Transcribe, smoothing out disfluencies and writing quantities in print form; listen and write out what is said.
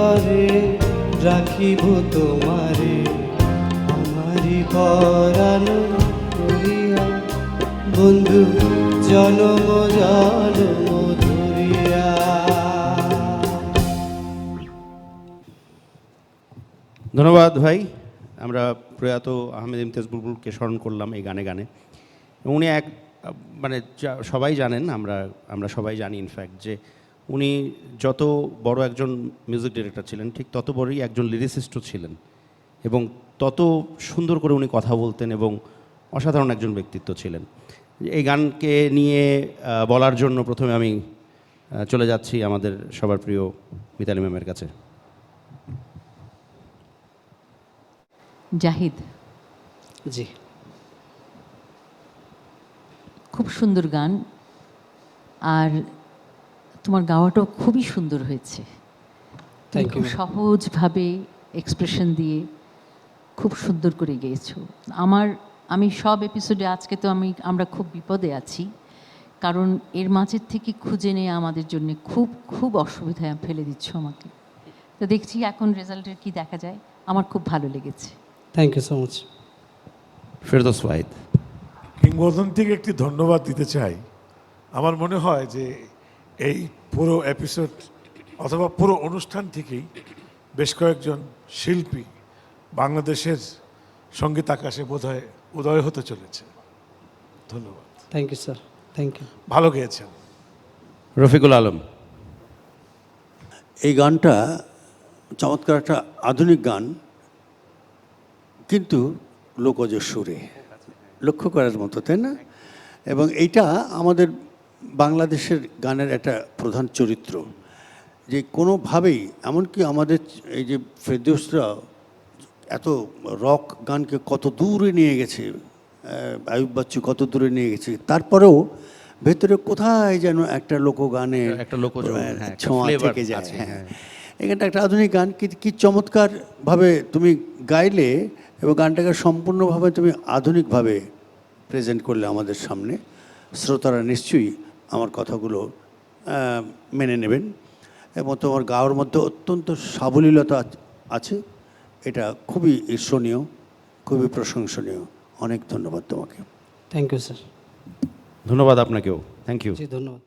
ঘরে রাখিব তোমারে আমারি পরানো করিয়া বন্ধু জনম জনম ধরিয়া। ধন্যবাদ ভাই। আমরা প্রয়াত আহমেদ ইমতিয়াজ বুলবুলকে স্মরণ করলাম এই গানে গানে। উনি এক মানে সবাই জানেন, আমরা সবাই জানি ইনফ্যাক্ট যে উনি যত বড় একজন মিউজিক ডিরেক্টর ছিলেন ঠিক তত বড়ই একজন লিরিসিস্টও ছিলেন, এবং তত সুন্দর করে উনি কথা বলতেন এবং অসাধারণ একজন ব্যক্তিত্ব ছিলেন। এই গানকে নিয়ে বলার জন্য প্রথমে আমি চলে যাচ্ছি আমাদের সবার প্রিয় মিতালি ম্যামের কাছে। জাহিদ, জি, খুব সুন্দর গান, আর তোমার গাওয়াটাও খুবই সুন্দর হয়েছে। Thank you. খুব সহজভাবে এক্সপ্রেশন দিয়ে খুব সুন্দর করে গেয়েছো। আমি সব এপিসোডে আজকে তো আমরা খুব বিপদে আছি, কারণ এর মাঝের থেকে খুঁজে নিয়ে আমাদের জন্য খুব খুব অসুবিধায় ফেলে দিচ্ছ আমাকে। তো দেখছি এখন রেজাল্টের কি দেখা যায়। আমার খুব ভালো লেগেছে। Thank you so much. Ferdous Wahid. কিংবদন্তিকে একটি ধন্যবাদ দিতে চাই। আমার মনে হয় যে এই পুরো এপিসোড অথবা পুরো অনুষ্ঠান থেকেই বেশ কয়েকজন শিল্পী বাংলাদেশের সঙ্গীত আকাশে বোধহয় উদয় হতে চলেছে। ধন্যবাদ। Thank you sir, thank you. ভালো গেয়েছেন। রফিকুল আলম। এই গানটা চমৎকার একটা আধুনিক গান, কিন্তু লোকজ সুরে, লক্ষ্য করার মতো, তাই না? এবং এইটা আমাদের বাংলাদেশের গানের একটা প্রধান চরিত্র, যে কোনোভাবেই, এমনকি আমাদের এই যে ফেরদৌসরা এত রক গানকে কত দূরে নিয়ে গেছে, আয়ুব বাচ্চু কত দূরে নিয়ে গেছে, তারপরেও ভেতরে কোথায় যেন একটা লোকগানের একটা লোকজ ছোঁয়া থেকে যায়। হ্যাঁ, এখানটা একটা আধুনিক গান, কি চমৎকারভাবে তুমি গাইলে এবং গানটাকে সম্পূর্ণভাবে তুমি আধুনিকভাবে প্রেজেন্ট করলে আমাদের সামনে। শ্রোতারা নিশ্চয়ই আমার কথাগুলো মেনে নেবেন, এবং তোমার গাওয়ার মধ্যে অত্যন্ত সাবলীলতা আছে। এটা খুবই ঈর্ষণীয়, খুবই প্রশংসনীয়। অনেক ধন্যবাদ তোমাকে। Thank you sir. ধন্যবাদ আপনাকেও। Thank you. জি, ধন্যবাদ।